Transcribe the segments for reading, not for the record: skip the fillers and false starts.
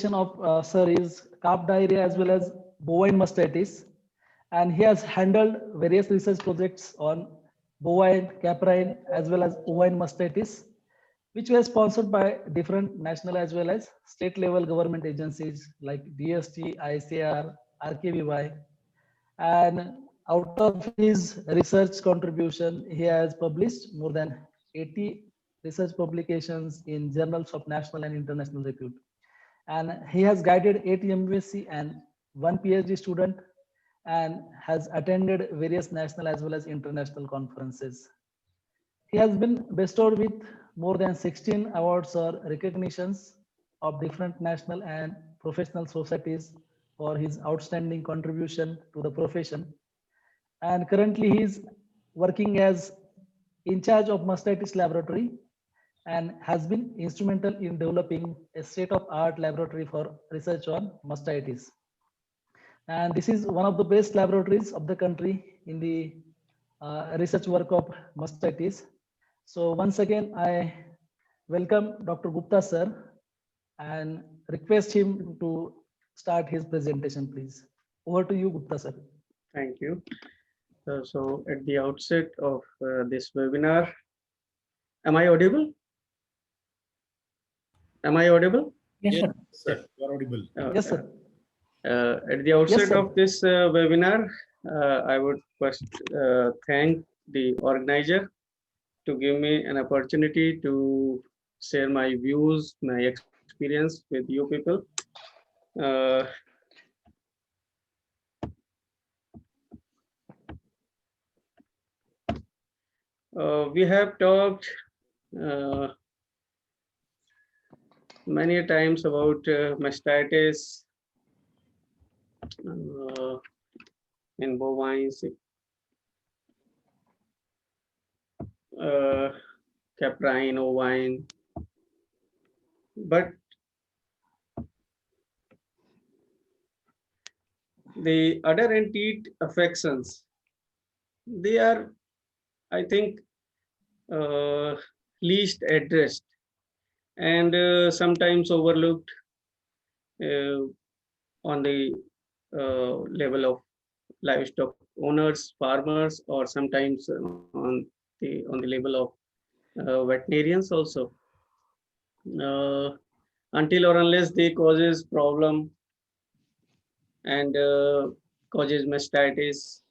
specialization of sir is calf diarrhea as well as bovine mastitis, and he has handled various research projects on bovine, caprine as well as ovine mastitis, which were sponsored by different national as well as state level government agencies like DST, ICAR, RKVY. And out of his research contribution, he has published more than 80 research publications in journals of national and international repute. And he has guided 8 MSc and 1 PhD student and has attended various national as well as international conferences. He has been bestowed with more than 16 awards or recognitions of different national and professional societies for his outstanding contribution to the profession. And currently he is working as in charge of mastitis laboratory and has been instrumental in developing a state-of-art laboratory for research on mastitis. And this is one of the best laboratories of the country in the research work of mastitis. So once again, I welcome Dr. Gupta sir and request him to start his presentation, please. Over to you, Gupta sir. Thank you. So at the outset of this webinar, am I audible? Am I audible? Yes, sir. Sir, you are audible. Yes, sir. At the outset sir. of this webinar, I would first thank the organizer to give me an opportunity to share my views, my experience with you people. We have talked many times about mastitis in bovines, caprine, ovine, but the udder and teat affections, they are, I think, least addressed and sometimes overlooked on the level of livestock owners, farmers, or sometimes on the level of veterinarians also. Until or unless they causes problem and causes mastitis,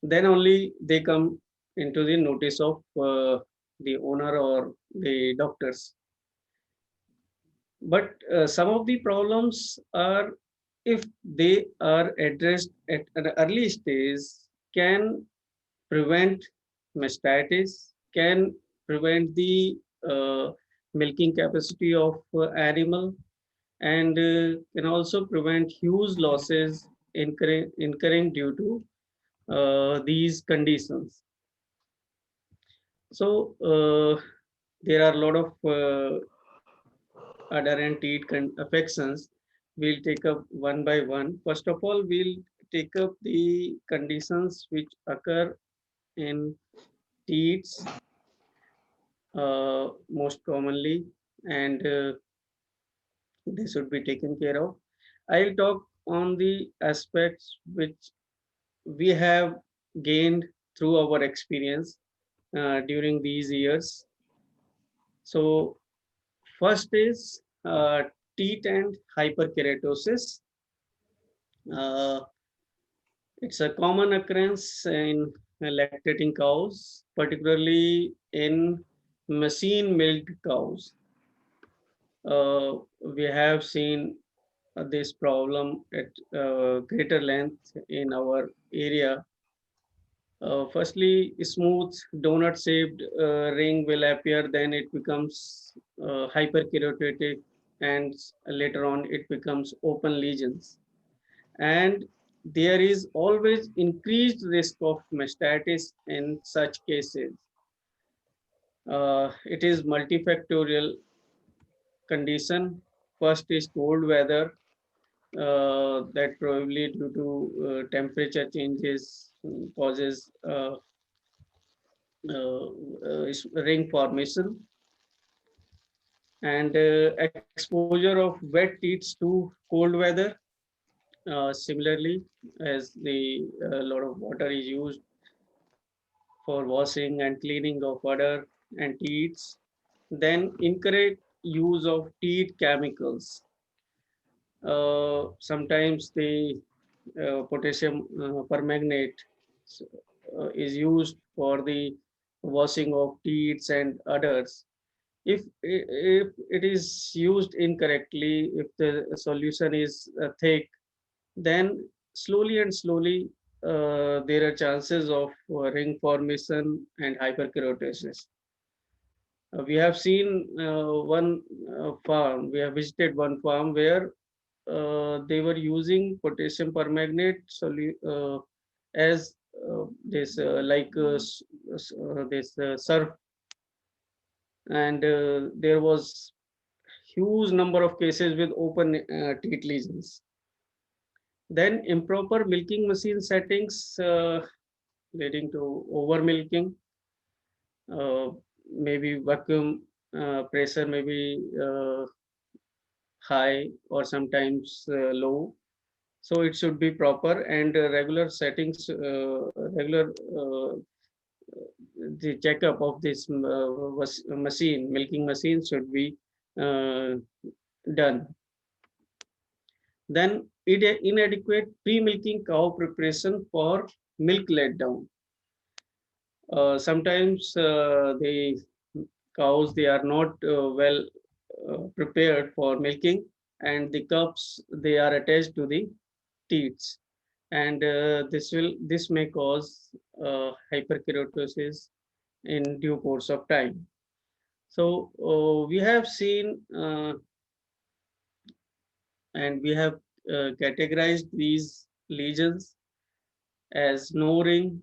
then only they come into the notice of the owner or the doctors. But some of the problems are, if they are addressed at an early stage, can prevent mastitis, can prevent the milking capacity of animal, and can also prevent huge losses incurring due to these conditions. So there are a lot of udder and teat affections. We'll take up one by one. First of all, we'll take up the conditions which occur in teats most commonly, and they should be taken care of. I'll talk on the aspects which we have gained through our experience during these years. So first is teat and hyperkeratosis. It's a common occurrence in lactating cows, particularly in machine milked cows. We have seen this problem at greater length in our area. Firstly, smooth donut-shaped ring will appear, then it becomes hyperkeratotic, and later on it becomes open lesions. And there is always increased risk of mastitis in such cases. It is multifactorial condition. First is cold weather, that probably due to temperature changes causes ring formation. And exposure of wet teats to cold weather. Similarly, as the lot of water is used for washing and cleaning of udder and teats, then encourage use of teat chemicals. Sometimes the potassium permanganate is used for the washing of teats and udders. If it is used incorrectly, if the solution is thick, then slowly there are chances of ring formation and hyperkeratosis. We have seen one farm, we have visited one farm where they were using potassium permanganate as this this surf, and there was huge number of cases with open teat lesions. Then improper milking machine settings leading to over milking, uh, maybe vacuum pressure may be high or sometimes low, so it should be proper, and regular settings, regular the checkup of this machine, milking machine, should be uh, done. Then inadequate pre-milking cow preparation for milk letdown. Sometimes the cows, they are not well prepared for milking, and the cups, they are attached to the teats, and this may cause hyperkeratosis in due course of time. So we have seen and we have categorized these lesions as no ring,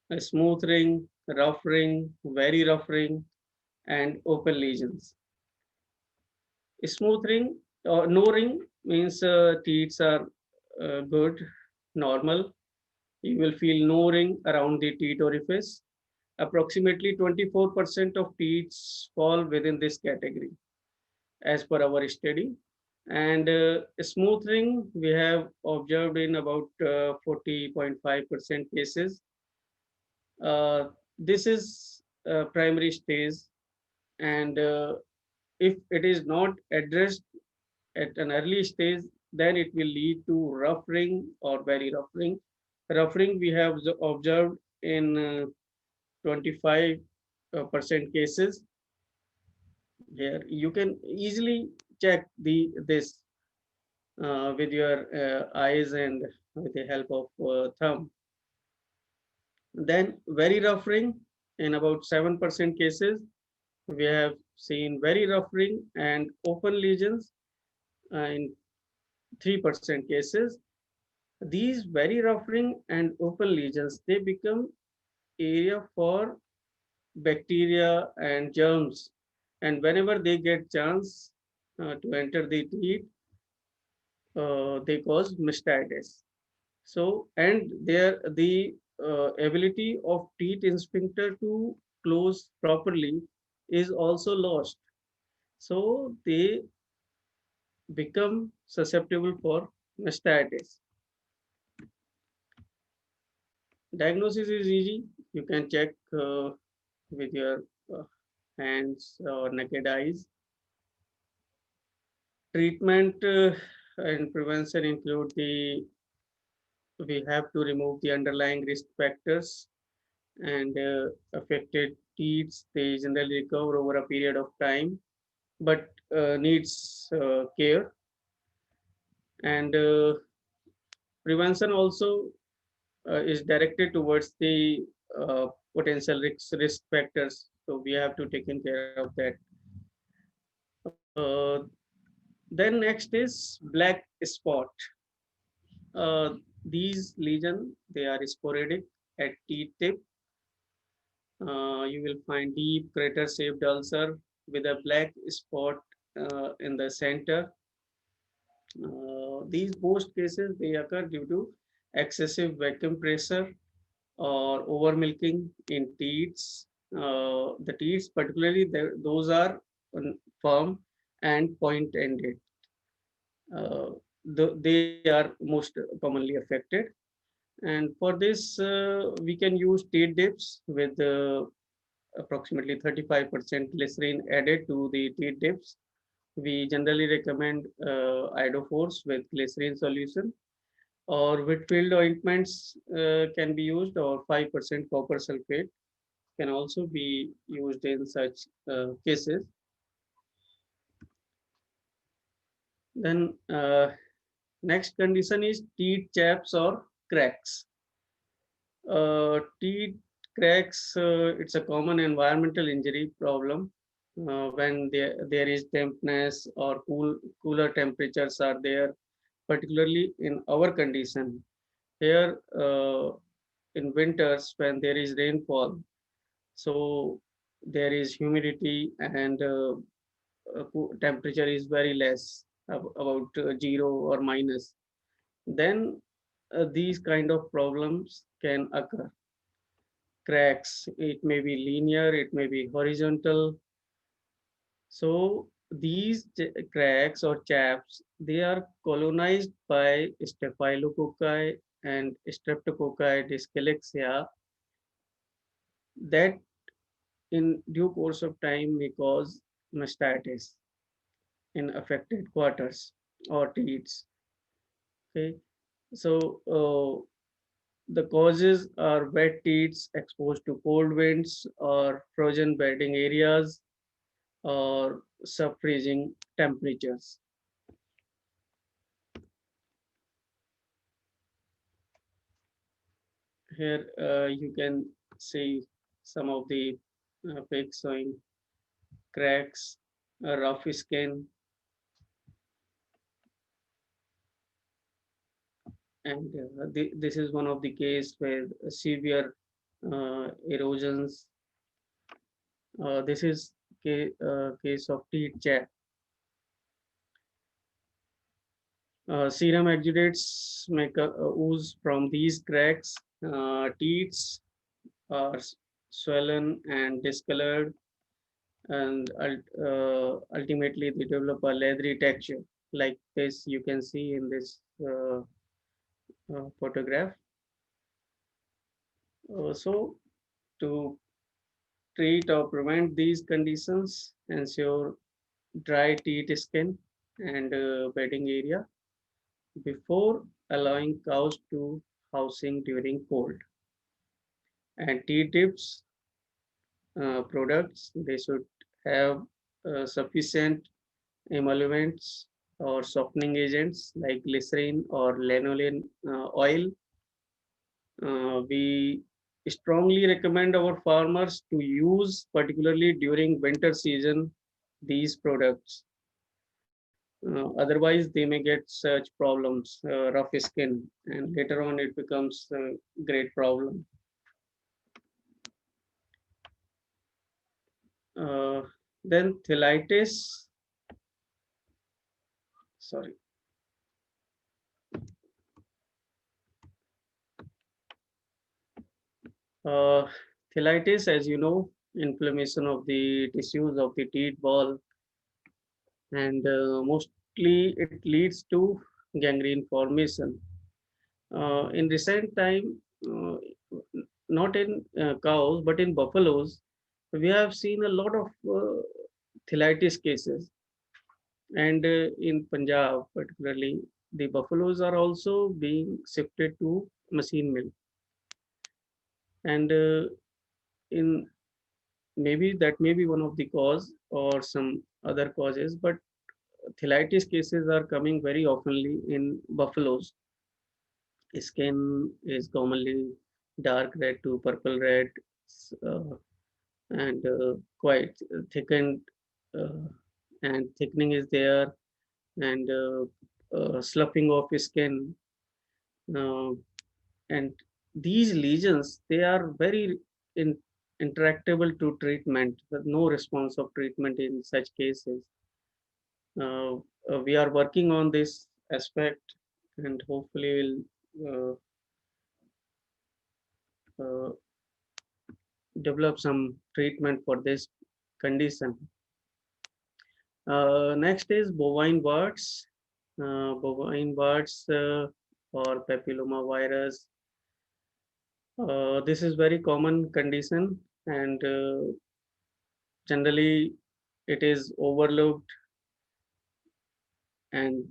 a smooth ring, rough ring, very rough ring, and open lesions. Smooth ring or no ring means teats are good, normal. You will feel no ring around the teat orifice. Approximately 24% of teats fall within this category as per our study. And smooth ring we have observed in about 40.5% cases. This is primary stage, and if it is not addressed at an early stage, then it will lead to rough ring or very rough ring. Rough ring we have observed in 25% cases. Here you can easily check this with your eyes and with the help of thumb. Then very rough ring, in about 7% cases, we have seen very rough ring and open lesions in 3% cases. These very rough ring and open lesions, they become area for bacteria and germs, and whenever they get chance to enter the teeth, they cause mastitis. So, and there the ability of teeth sphincter to close properly is also lost. So they become susceptible for mastitis. Diagnosis is easy. You can check with your hands or naked eyes. Treatment and prevention include the we have to remove the underlying risk factors, and affected teeth, they generally recover over a period of time, but needs care. And prevention also is directed towards the potential risk factors. So we have to take care of that. Uh, then next is black spot. These lesions, they are sporadic at teeth tip. You will find deep crater-shaped ulcer with a black spot in the center. These most cases, they occur due to excessive vacuum pressure or over milking in teats. The teats, particularly, those are firm, and point ended. Uh, they are most commonly affected. And for this, we can use teat dips with approximately 35% glycerin added to the teat dips. We generally recommend iodophores with glycerin solution, or Whitfield ointments can be used, or 5% copper sulfate can also be used in such cases. Then next condition is teeth chaps or cracks. Teeth cracks, it's a common environmental injury problem when there is dampness or cooler temperatures are there, particularly in our condition. Here in winters when there is rainfall, so there is humidity and temperature is very less, about zero or minus, then these kind of problems can occur. Cracks, it may be linear, it may be horizontal. So these cracks or chaps, they are colonized by staphylococci and streptococci dyscalexia that in due course of time may cause mastitis in affected quarters or teats. Okay, so the causes are wet teats exposed to cold winds or frozen bedding areas or sub-freezing temperatures. Here you can see some of the pics showing cracks, rough skin, and this is one of the case where severe erosions. This is case of teeth chat. Serum exudates make a ooze from these cracks. Teats are swollen and discolored, and ultimately they develop a leathery texture like this you can see in this photograph. So to treat or prevent these conditions, ensure dry teat skin and bedding area before allowing cows to housing during cold. And teat tips products, they should have sufficient emollients or softening agents like glycerin or lanolin oil. We strongly recommend our farmers to use, particularly during winter season, these products. Otherwise, they may get such problems, rough skin, and later on it becomes a great problem. Uh, then Thelitis, sorry. Uh, Thelitis, as you know, inflammation of the tissues of the teeth ball, and mostly it leads to gangrene formation. In recent time, not in cows, but in buffaloes, we have seen a lot of Thelitis cases. And in Punjab, particularly, the buffaloes are also being shifted to machine mill. And in maybe that may be one of the cause or some other causes, but Thelitis cases are coming very oftenly in buffaloes. Skin is commonly dark red to purple red, uh, and quite thickened, uh, and thickening is there, and sloughing of skin, uh, and these lesions, they are very in, interactable to treatment. With no response of treatment in such cases. uh, we are working on this aspect, and hopefully we'll develop some treatment for this condition. Next is bovine warts. Bovine warts or papilloma virus. This is very common condition, and generally it is overlooked, and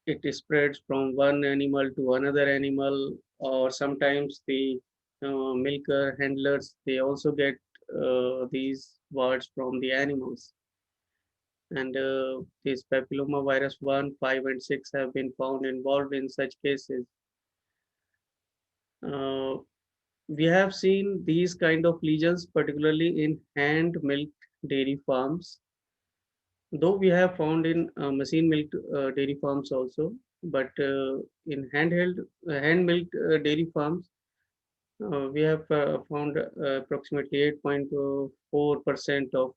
it spreads from one animal to another animal, or sometimes the milker handlers, they also get these warts from the animals. And these papilloma virus 1, 5, and 6 have been found involved in such cases. Uh, we have seen these kind of lesions, particularly in hand milk dairy farms, though we have found in machine milk dairy farms also, but in hand milk dairy farms, we have found approximately 8.4% of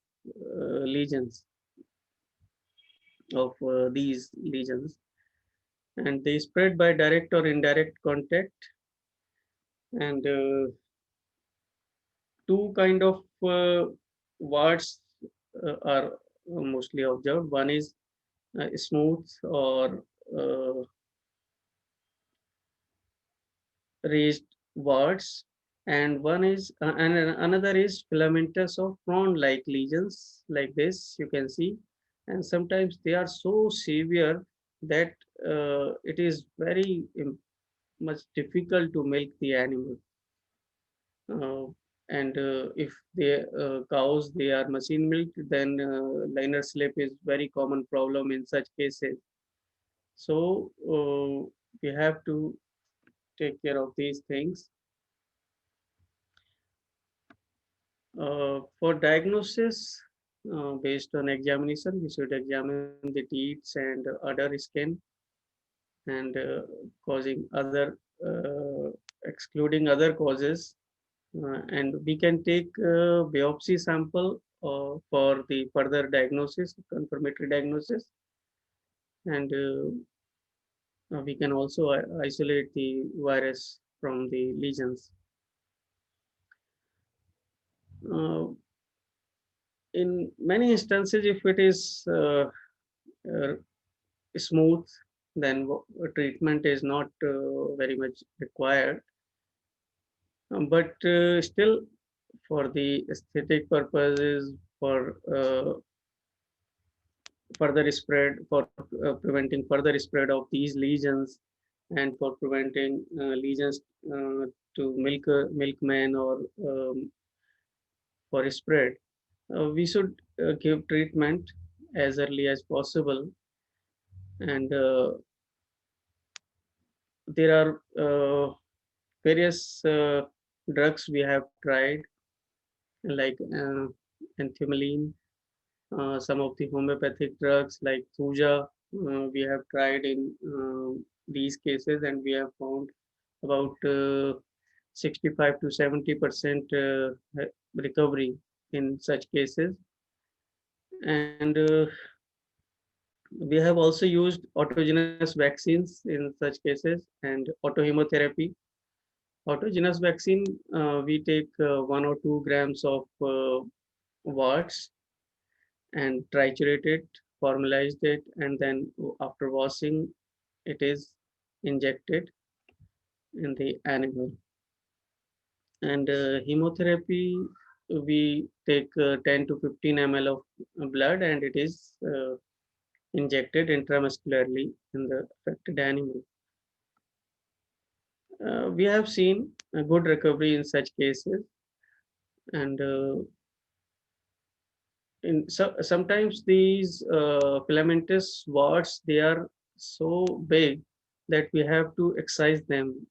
lesions of these lesions, and they spread by direct or indirect contact. And two kind of warts are mostly observed. One is smooth or raised warts, and one is and another is filamentous or frond-like lesions, like this you can see, and sometimes they are so severe that it is very much difficult to milk the animal. Uh, and if the cows they are machine milked, then liner slip is very common problem in such cases. So we have to take care of these things. For diagnosis, based on examination, we should examine the teeth and udder skin, and causing other excluding other causes, and we can take biopsy sample for the further diagnosis, confirmatory diagnosis, and we can also isolate the virus from the lesions. Uh, in many instances, if it is uh, smooth, then treatment is not very much required. But still, for the aesthetic purposes, for further spread, for preventing further spread of these lesions, and for preventing lesions to milkmen or for spread, we should give treatment as early as possible. And there are various drugs we have tried, like anthemolene, some of the homeopathic drugs like Thuja, we have tried in these cases, and we have found about 65 to 70% recovery in such cases. And we have also used autogenous vaccines in such cases, and autohemotherapy. Autogenous vaccine, we take 1 or 2 grams of warts and triturate it, formalized it, and then after washing, it is injected in the animal. And chemotherapy, we take 10 to 15 ml of blood, and it is injected intramuscularly in the affected animal. We have seen a good recovery in such cases, and sometimes these filamentous warts, they are so big that we have to excise them,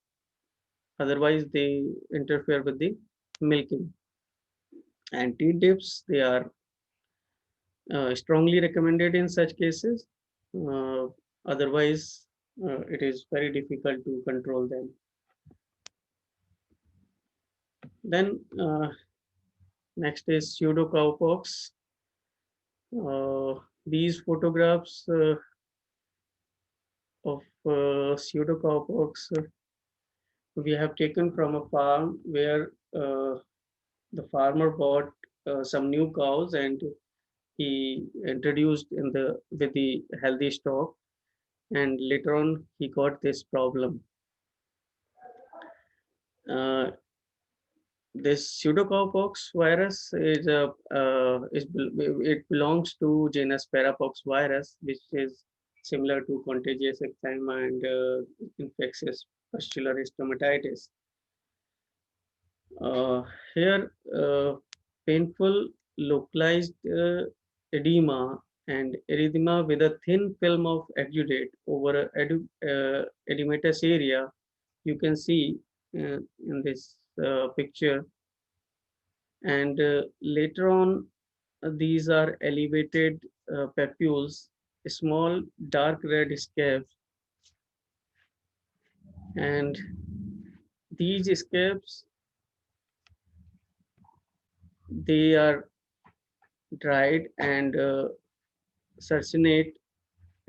otherwise they interfere with the milking. And T dips, they are strongly recommended in such cases, uh, otherwise it is very difficult to control them. Then next is pseudocowpox. These photographs of pseudocowpox we have taken from a farm where the farmer bought some new cows, and he introduced in the with the healthy stock, and later on he got this problem. Uh, this pseudocowpox virus it belongs to genus Parapox virus, which is similar to contagious eczema and infectious pustular stomatitis. Uh, Here, painful localized edema and erythema with a thin film of exudate over a edematous area. You can see in this picture, and later on, these are elevated papules, small dark red scabs, and these scabs they are dried and circinate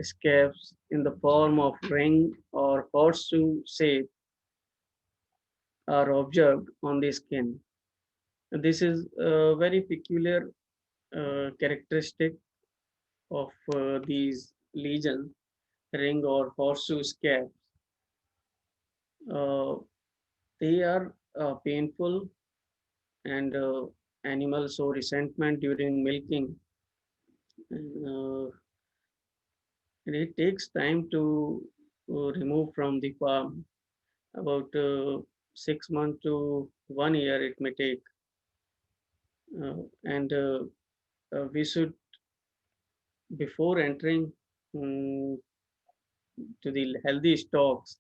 scabs in the form of ring or horseshoe shape are observed on the skin. This is a very peculiar characteristic of these lesions, ring or horseshoe scabs. Uh, they are painful, and animals show resentment during milking. Uh, and it takes time to remove from the farm. About 6 months to 1 year it may take. And we should, before entering mm, to the healthy stocks,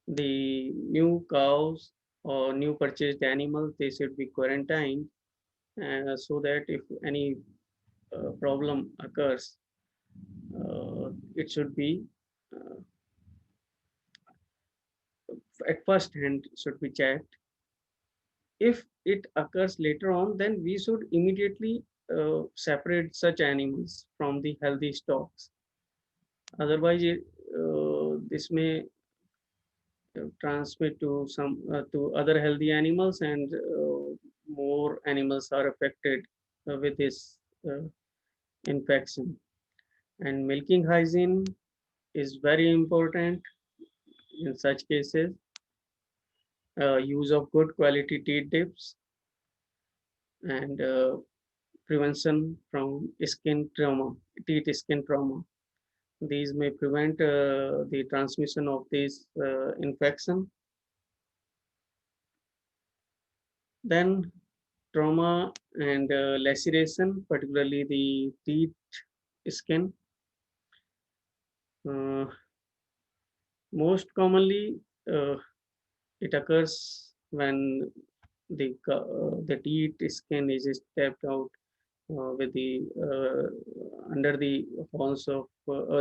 the new cows or new purchased animals, they should be quarantined, so that if any problem occurs, it should be uh, at first hand should be checked. If it occurs later on, then we should immediately separate such animals from the healthy stocks. Otherwise, this may transmit to some to other healthy animals, and more animals are affected with this uh, infection. And milking hygiene is very important in such cases. Use of good quality teat dips and prevention from skin trauma, teeth skin trauma. These may prevent the transmission of this infection. Then trauma and laceration, particularly the teeth skin. Uh, Most commonly, it occurs when the teeth skin is stepped out with the under the horns of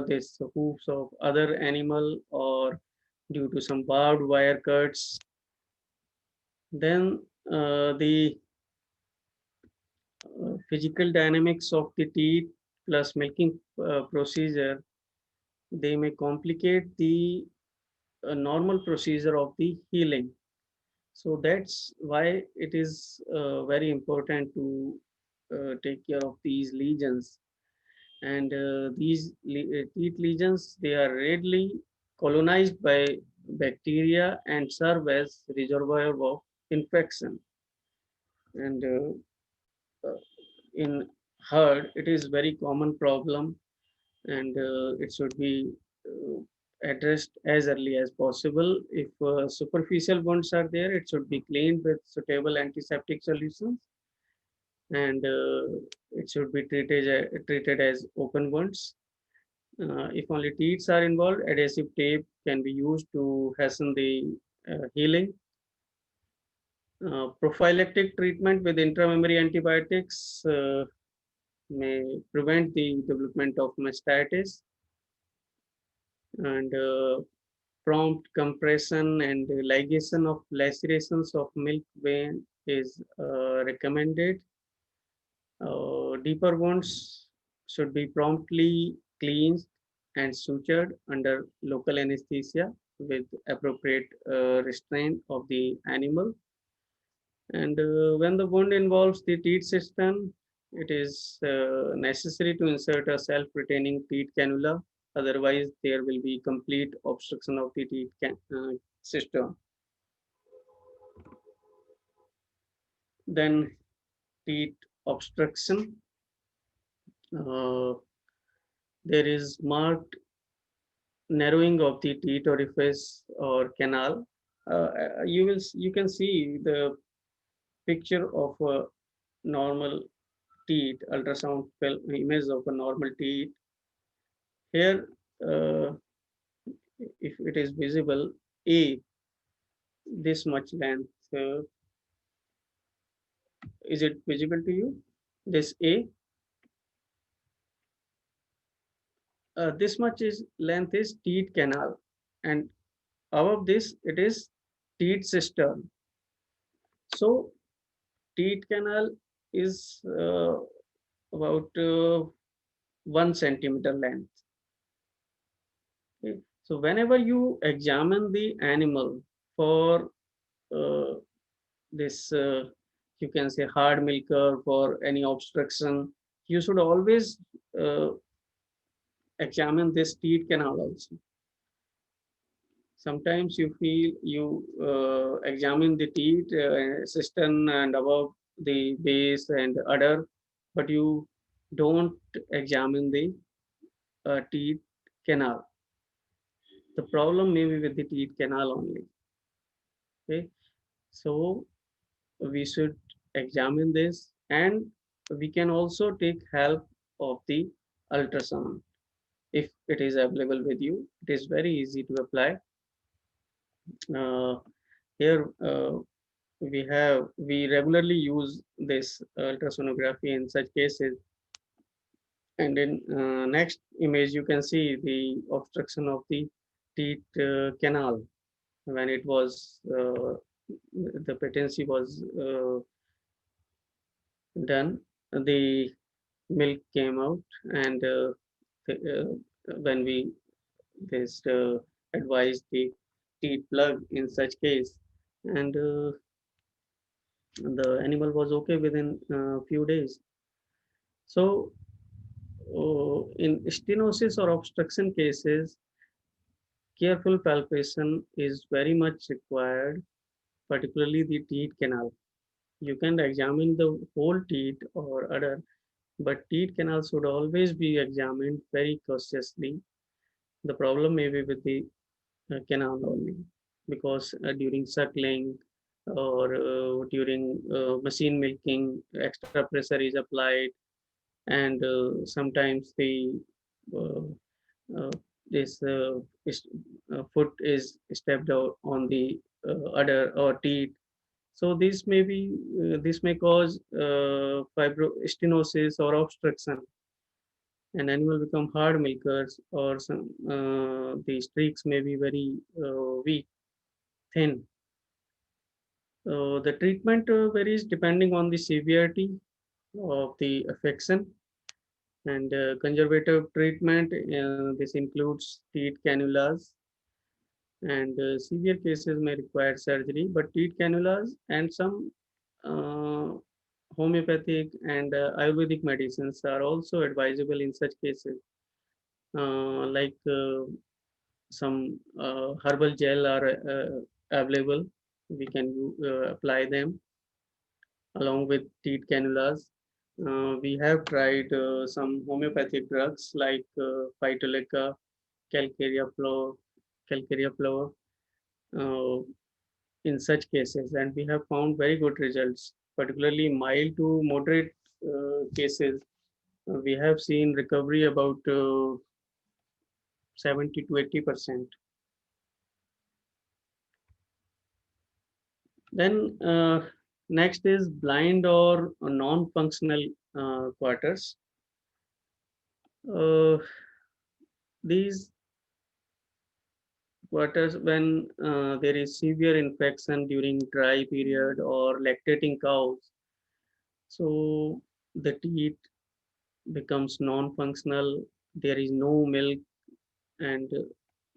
this hoofs of other animal, or due to some barbed wire cuts. Then the physical dynamics of the teeth plus milking procedure, they may complicate the normal procedure of the healing. So that's why it is very important to take care of these lesions. And these teeth lesions, they are readily colonized by bacteria and serve as reservoir of infection. And in herd, it is very common problem, and it should be addressed as early as possible. If superficial wounds are there, it should be cleaned with suitable antiseptic solutions, and it should be treated as open wounds. If only teeth are involved, adhesive tape can be used to hasten the healing. Prophylactic treatment with intramammary antibiotics may prevent the development of mastitis, and prompt compression and ligation of lacerations of milk vein is recommended. Deeper wounds should be promptly cleansed and sutured under local anesthesia with appropriate restraint of the animal. And when the wound involves the teeth system, it is necessary to insert a self-retaining teat cannula. Otherwise, there will be complete obstruction of the system. Then teat obstruction. Uh, there is marked narrowing of the teat orifice or canal. You can see the picture of a normal teat, ultrasound image of a normal teat. Here, uh, if it is visible, A, this much length, is it visible to you? This A, this much is length is teat canal, and above this it is teat cistern. So teat canal is about 1 centimeter length. Okay. So whenever you examine the animal for uh, this, you can say hard milker for any obstruction, you should always uh, examine this teat canal also. Sometimes you feel you examine the teat cistern and above the base and udder, but you don't examine the teat canal. The problem may be with the teat canal only. Okay, so we should examine this, and we can also take help of the ultrasound if it is available with you. It is very easy to apply. Here we regularly use this ultrasonography in such cases. And in next image you can see the obstruction of the teat canal when it was the patency was done. The milk came out, and when we this advised the teat plug in such case, and the animal was okay within a few days. So in stenosis or obstruction cases, careful palpation is very much required, particularly the teat canal. You can examine the whole teat or udder, but teat canal should always be examined very cautiously. The problem may be with the canal only, because during suckling or during machine milking, extra pressure is applied, and sometimes the uh, uh, this foot is stepped out on the udder or teeth. So this may cause fibrostenosis or obstruction, and animal become hard milkers, or some the streaks may be very weak, thin. The treatment varies depending on the severity of the affection, and conservative treatment. This includes teat cannulas, and severe cases may require surgery, but teat cannulas and some uh, homeopathic and Ayurvedic medicines are also advisable in such cases, like some herbal gel are available. We can apply them along with teat cannulas. We have tried some homeopathic drugs like Phytolica, Calcarea flower, Calcarea flower, uh, in such cases, and we have found very good results, particularly mild to moderate cases. We have seen recovery about 70 to 80%. Then next is blind or non-functional quarters. Uh, these quarters, when there is severe infection during dry period or lactating cows, so the teat becomes non-functional. There is no milk, and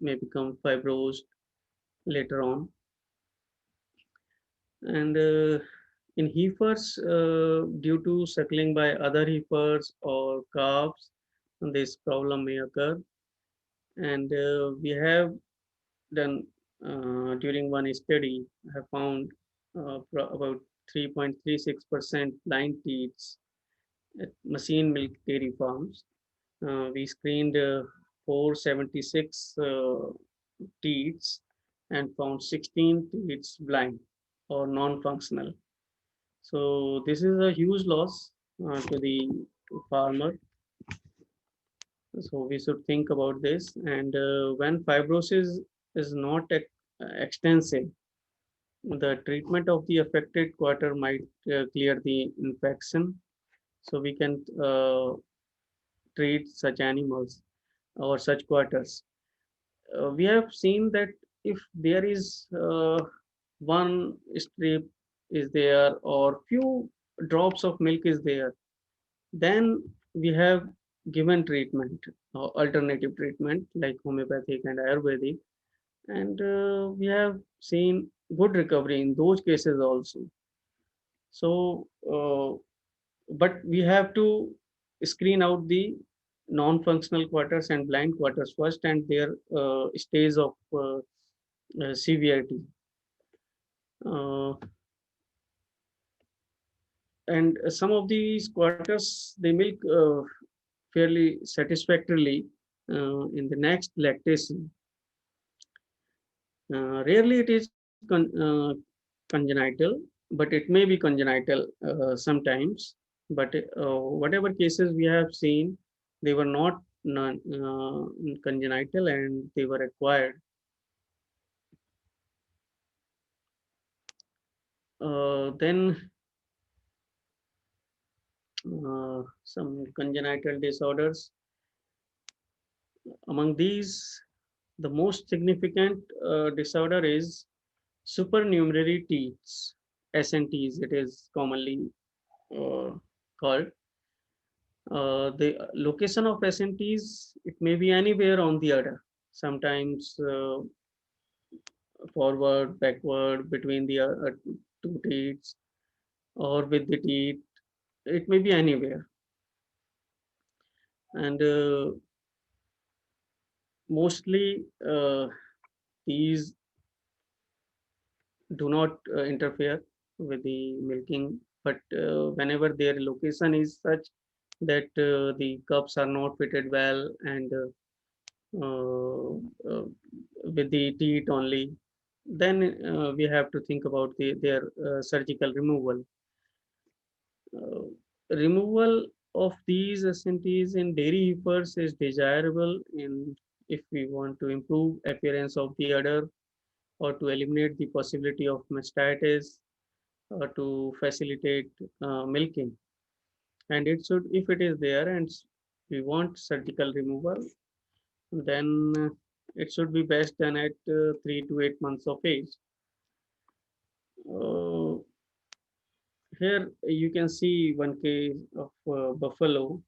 may become fibrosed later on. And In heifers, due to suckling by other heifers or calves, this problem may occur. And we have done during one study, have found about 3.36% blind teats at machine milk dairy farms. We screened 476 teats and found 16 teats blind or non-functional. So this is a huge loss to the farmer. So we should think about this. And when fibrosis is not extensive, the treatment of the affected quarter might clear the infection. So we can treat such animals or such quarters. We have seen that if there is one strip is there or few drops of milk is there, then we have given treatment, alternative treatment like homeopathic and Ayurvedic, and we have seen good recovery in those cases also. So, but we have to screen out the non-functional quarters and blind quarters first and their stage of severity. Uh, and some of these quarters they milk fairly satisfactorily in the next lactation. Rarely it is congenital, but it may be congenital sometimes. But whatever cases we have seen, they were not congenital and they were acquired. Then some congenital disorders. Among these, the most significant disorder is supernumerary teats, SNTs, it is commonly uh, called. The location of SNTs, it may be anywhere on the udder, sometimes forward, backward, between the two teats, or with the teeth. It may be anywhere. And mostly these do not interfere with the milking, but whenever their location is such that the cups are not fitted well and with the teeth only, then we have to think about their surgical removal. Removal of these SNTs in dairy heifers is desirable in if we want to improve appearance of the udder or to eliminate the possibility of mastitis or to facilitate milking. And it should, if it is there and we want surgical removal, then it should be best done at 3 to 8 months of age. Uh, Here you can see one case of buffalo.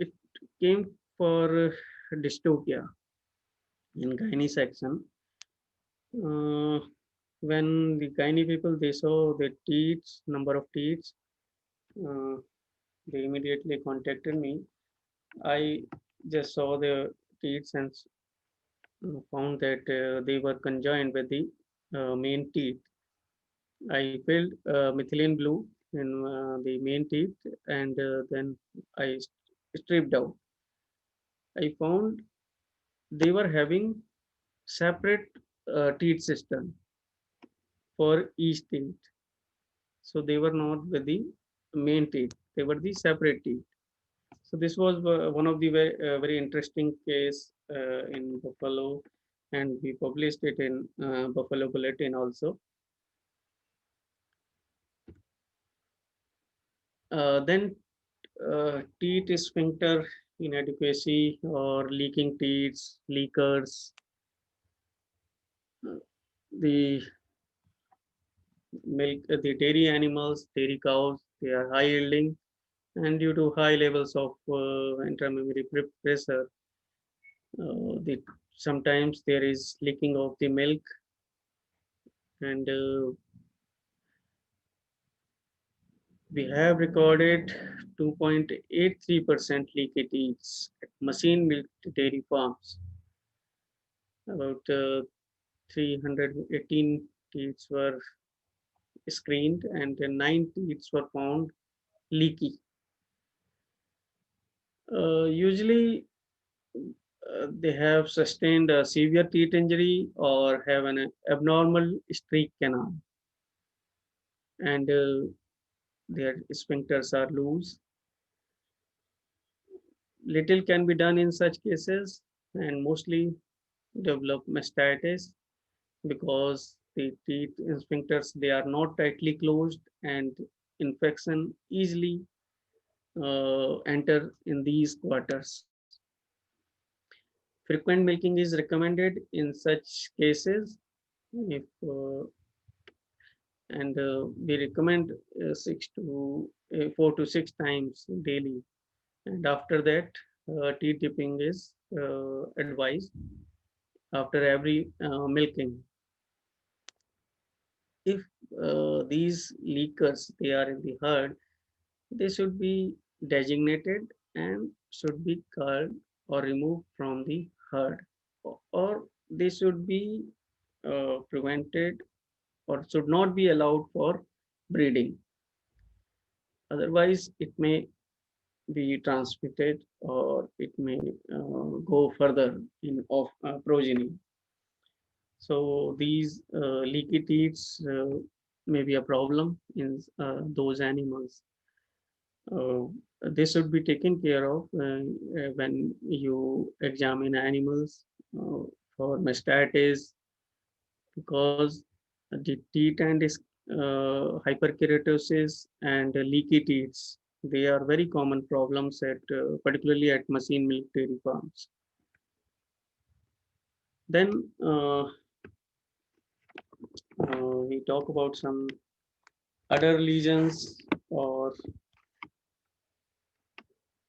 It came for dystocia in gynae section. Uh, when the gynae people they saw the teats, number of teats, uh, they immediately contacted me. I just saw the teats and found that they were conjoined with the main teeth. I filled methylene blue in the main teeth and then I stripped out. I found they were having separate teeth system for each teeth. So they were not with the main teeth. They were the separate teeth. So this was one of the very interesting case in Buffalo, and we published it in Buffalo Bulletin also. Then teeth sphincter inadequacy or leaking teeth, leakers, the milk, the dairy animals, dairy cows, they are high yielding, and due to high levels of intramammary pressure, the sometimes there is leaking of the milk, and we have recorded 2.83% leakages at machine milk dairy farms. About 318 teats were screened and 9 teats were found leaky. Usually, they have sustained a severe teat injury or have an abnormal streak canal, and their sphincters are loose. Little can be done in such cases, and mostly develop mastitis because the teeth sphincters, they are not tightly closed, and infection easily enter in these quarters. Frequent milking is recommended in such cases if and we recommend 4 to 6 times daily, and after that tea tipping is advised after every milking. If these leakers, they are in the herd, they should be designated and should be culled or removed from the herd, or they should be prevented or should not be allowed for breeding. Otherwise, it may be transmitted or it may go further in of progeny. So these leaky teats may be a problem in those animals. Uh, they should be taken care of when you examine animals for mastitis, because the teat and hyperkeratosis and leaky teats, they are very common problems at particularly at machine milk dairy farms. Then we talk about some other lesions, or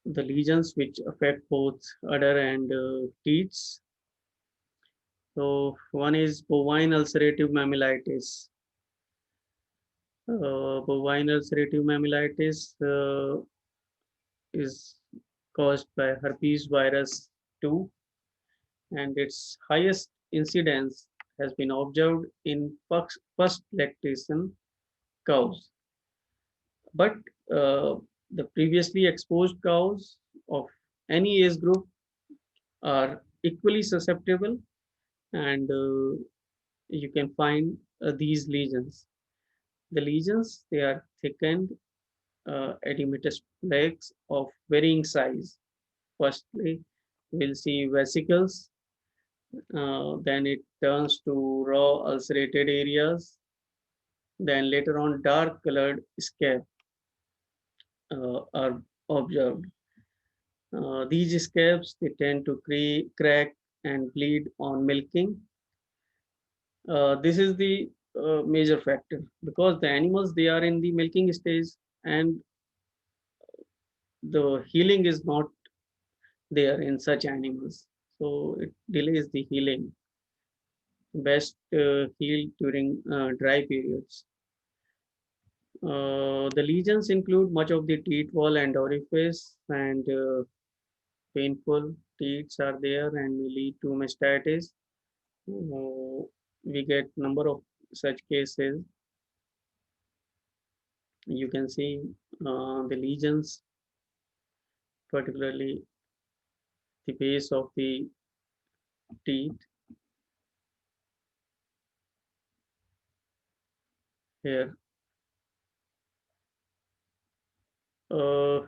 the lesions which affect both udder and teats. So one is bovine ulcerative mammalitis. Bovine ulcerative mammalitis is caused by herpes virus 2, and its highest incidence has been observed in first lactation cows. But the previously exposed cows of any age group are equally susceptible, and you can find these lesions. The lesions, they are thickened edematous plaques of varying size. Firstly, we'll see vesicles, then it turns to raw ulcerated areas, then later on dark colored scab are observed. These scabs, they tend to crack and bleed on milking. This is the major factor, because the animals, they are in the milking stage, and the healing is not there in such animals, so it delays the healing. Best heal during dry periods. The lesions include much of the teat wall and orifice, and painful teats are there and may lead to mastitis. We get number of such cases. You can see the lesions, particularly the base of the teeth here. Uh,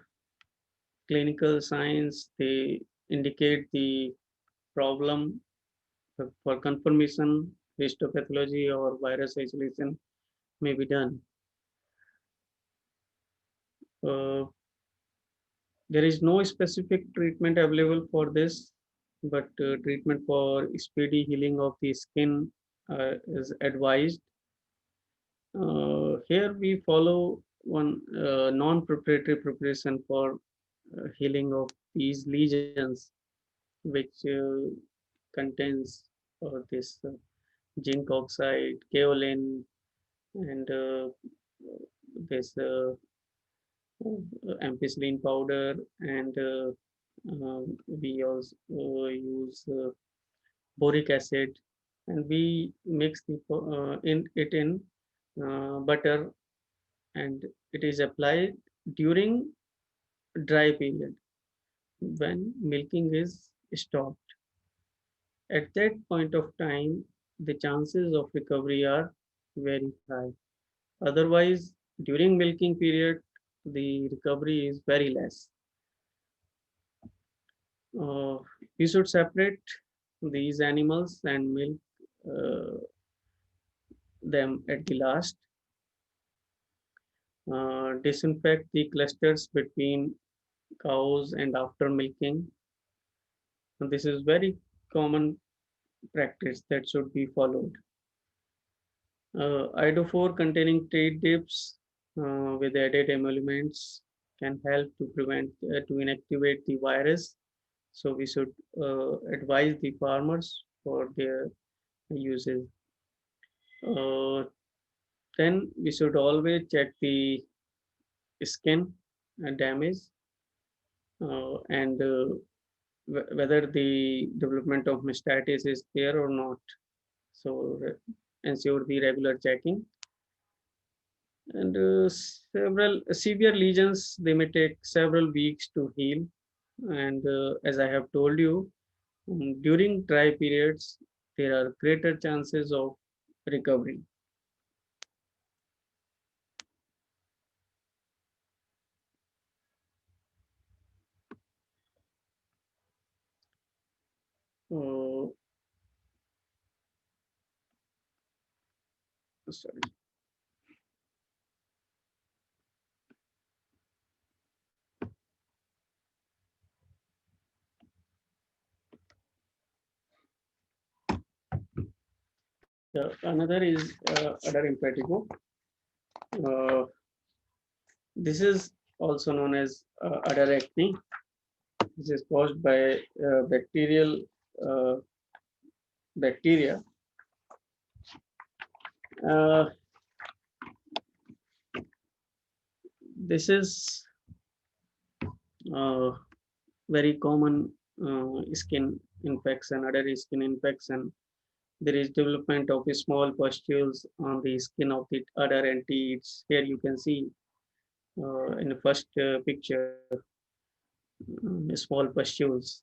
Clinical signs, they indicate the problem. For confirmation, histopathology or virus isolation may be done. Uh, there is no specific treatment available for this, but treatment for speedy healing of the skin is advised. Here we follow one non-proprietary preparation for healing of these lesions, which contains this zinc oxide, kaolin, and this ampicillin powder, and we also use boric acid, and we mix in butter, and it is applied during dry period when milking is stopped. At that point of time, the chances of recovery are very high. Otherwise, during milking period, the recovery is very less. Uh, we should separate these animals and milk uh, them at the last. Disinfect the clusters between cows and after milking. And this is very common practice that should be followed. Iodophore containing trade dips with added emoluments can help to prevent to inactivate the virus. So we should advise the farmers for their uses. Uh, then we should always check the skin damage and whether the development of mastitis is there or not. So ensure the regular checking. And several severe lesions, they may take several weeks to heal. And as I have told you, during dry periods, there are greater chances of recovery. Uh, Sorry. Another is udder impetigo. Uh, this is also known as udder acne. This is caused by bacterial uh, bacteria. Uh, this is very common skin infection, udder skin infection. There is development of small pustules on the skin of the udder and teats. Here you can see in the first picture, small pustules.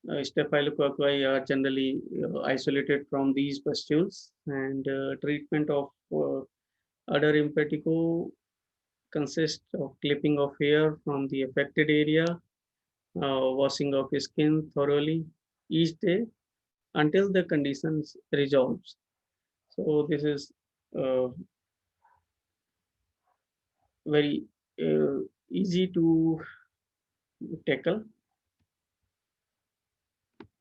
Staphylococci are generally isolated from these pustules, and treatment of udder impetigo consists of clipping of hair from the affected area, washing of skin thoroughly each day until the conditions resolves. So this is uh, very easy to tackle.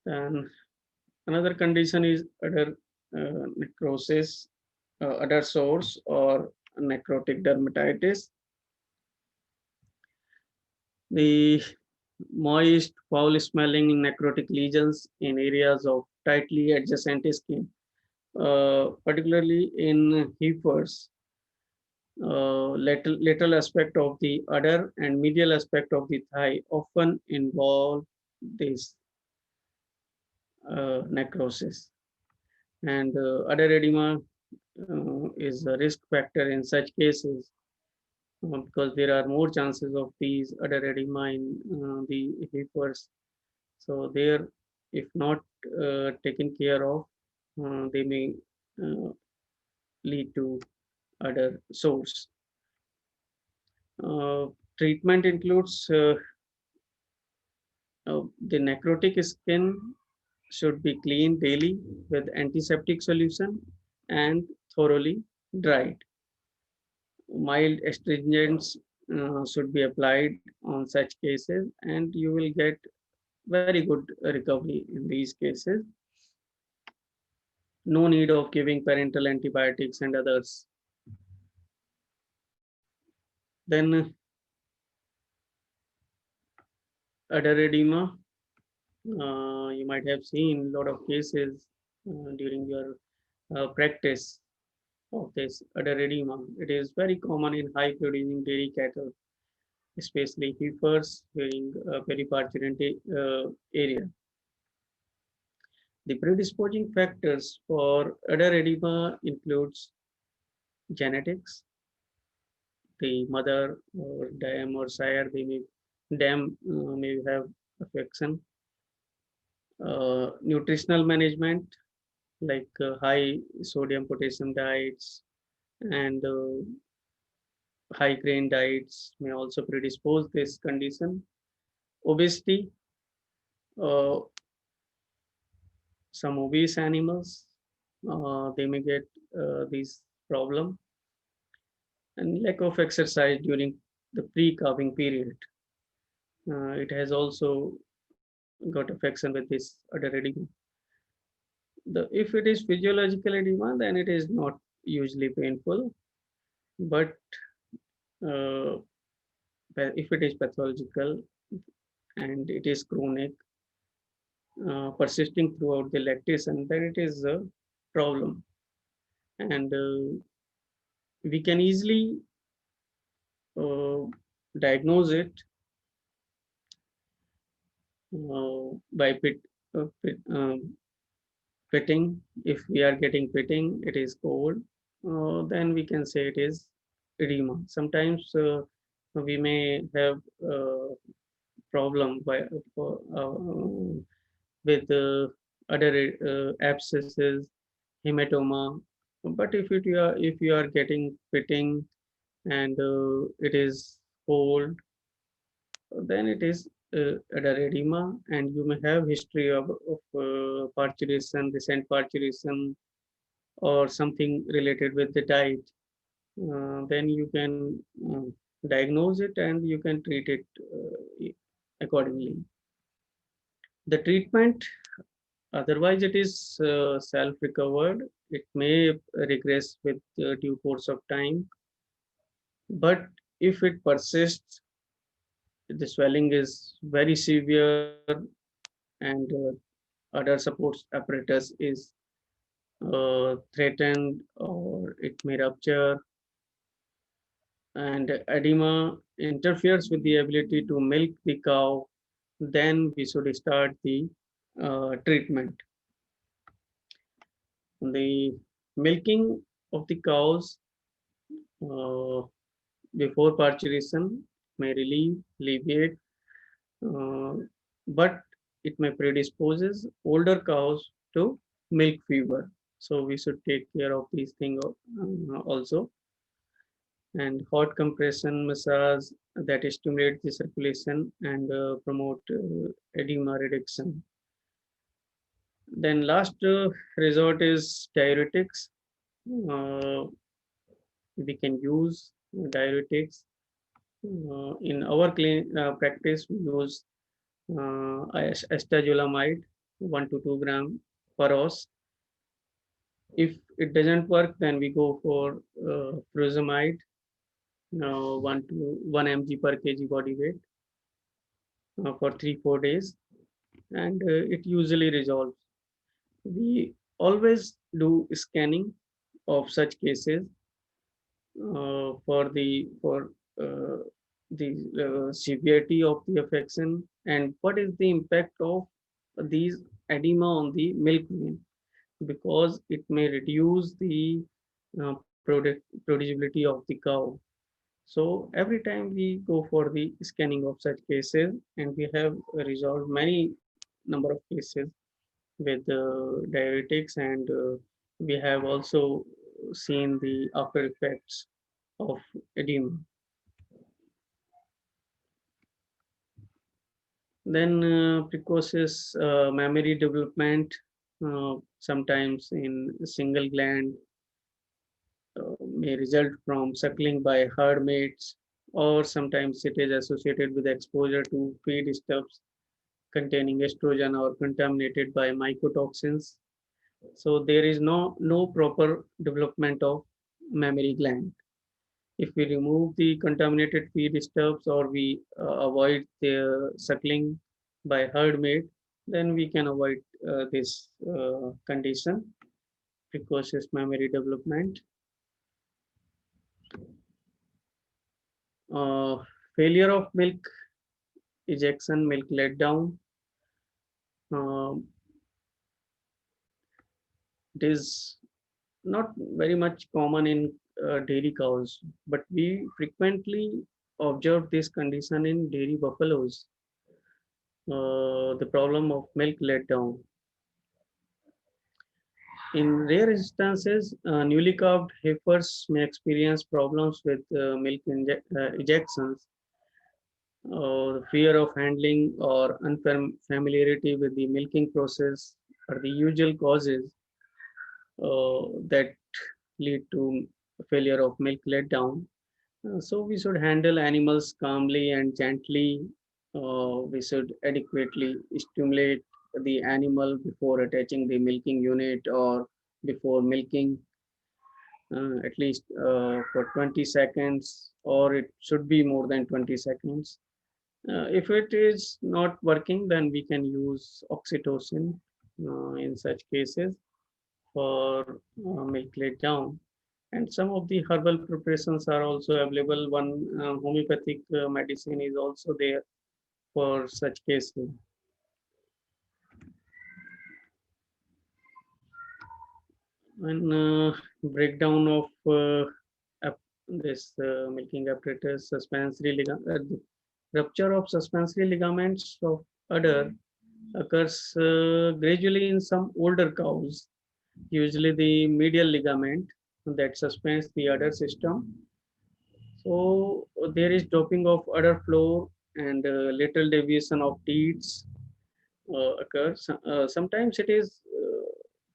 And another condition is udder necrosis, udder sores, or necrotic dermatitis. The moist, foul-smelling necrotic lesions in areas of tightly adjacent skin, particularly in heifers. Lateral aspect of the udder and medial aspect of the thigh often involve this necrosis. And udder edema is a risk factor in such cases because there are more chances of these udder edema in the heifers. So there, if not taken care of, they may uh, lead to udder sores. Uh, Treatment includes the necrotic skin should be cleaned daily with antiseptic solution and thoroughly dried. Mild astringents should be applied on such cases, and you will get very good recovery in these cases. No need of giving parental antibiotics and others. Then udder edema. You might have seen a lot of cases during your practice of this udder edema. It is very common in high producing dairy cattle, especially heifers during periparturient area. The predisposing factors for udder edema includes genetics. The mother or dam or sire, they may dam may have affection. Nutritional management like high sodium potassium diets and high grain diets may also predispose this condition. Obesity, uh, some obese animals, they may get these problem, and lack of exercise during the pre-calving period. It has also got affection with this other edema. If it is physiological edema, then it is not usually painful, but uh, if it is pathological and it is chronic, persisting throughout the lactation, then it is a problem. And we can easily uh, diagnose it by pitting. If we are getting pitting, it is cold, then we can say it is edema. Sometimes we may have problem with other abscesses, hematoma. But if you are getting pitting and it is cold, then it is adder edema, and you may have history of parturition, recent parturition, or something related with the diet. Then you can diagnose it and you can treat it accordingly. The treatment, otherwise it is self-recovered. It may regress with due course of time, but if it persists, the swelling is very severe, and other support apparatus is threatened, or it may rupture, and edema interferes with the ability to milk the cow, then we should start the treatment. The milking of the cows uh, before parturition may alleviate, uh, but it may predisposes older cows to milk fever. So we should take care of these things also. And hot compression massage that stimulate the circulation and promote edema reduction. Then last resort is diuretics. Uh, we can use diuretics. In our practice, we use astazolamide 1 to 2 gram per oz. If it doesn't work, then we go for furosemide, 1 mg per kg body weight for 3-4 days, and it usually resolves. We always do scanning of such cases for the severity of the affection and what is the impact of these edema on the milk vein, because it may reduce the producibility of the cow. So every time we go for the scanning of such cases, and we have resolved many number of cases with diuretics, and we have also seen the after effects of edema. Then precocious mammary development, sometimes in single gland, may result from suckling by herd mates, or sometimes it is associated with exposure to feed stuffs containing estrogen or contaminated by mycotoxins. So there is no proper development of mammary gland. If we remove the contaminated feed stuffs, or we avoid the suckling by herd mate, then we can avoid this condition, precocious mammary development. Uh, Failure of milk ejection, milk letdown. Um, it is not very much common in dairy cows, but we frequently observe this condition in dairy buffaloes. The problem of milk letdown. In rare instances, newly calved heifers may experience problems with milk ejections, the fear of handling or unfamiliarity with the milking process are the usual causes that lead to failure of milk letdown. So we should handle animals calmly and gently. We should adequately stimulate the animal before attaching the milking unit or before milking, at least for 20 seconds, or it should be more than 20 seconds. If it is not working, then we can use oxytocin in such cases for milk letdown. And some of the herbal preparations are also available. One homeopathic medicine is also there for such cases. And breakdown of this milking apparatus, suspensory ligament, rupture of suspensory ligaments of udder occurs gradually in some older cows, usually the medial ligament that suspends the udder system. So there is doping of udder floor and lateral deviation of teats occurs. Sometimes it is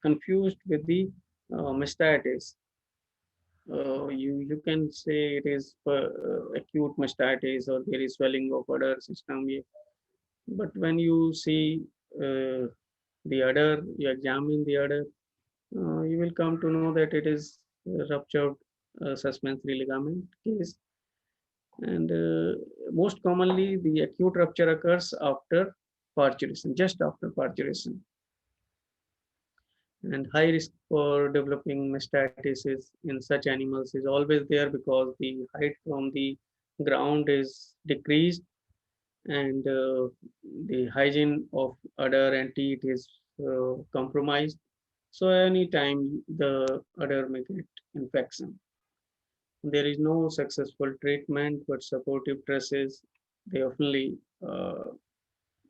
confused with the mastitis. You can say it is acute mastitis or there is swelling of udder system. But when you see the udder, you examine the udder, you will come to know that it is ruptured suspensory ligament case. And most commonly, the acute rupture occurs after parturition, just after parturition. And high risk for developing mastitis in such animals is always there because the height from the ground is decreased and the hygiene of udder and teeth is compromised. So anytime the udder may get infection. There is no successful treatment, but supportive dresses, they often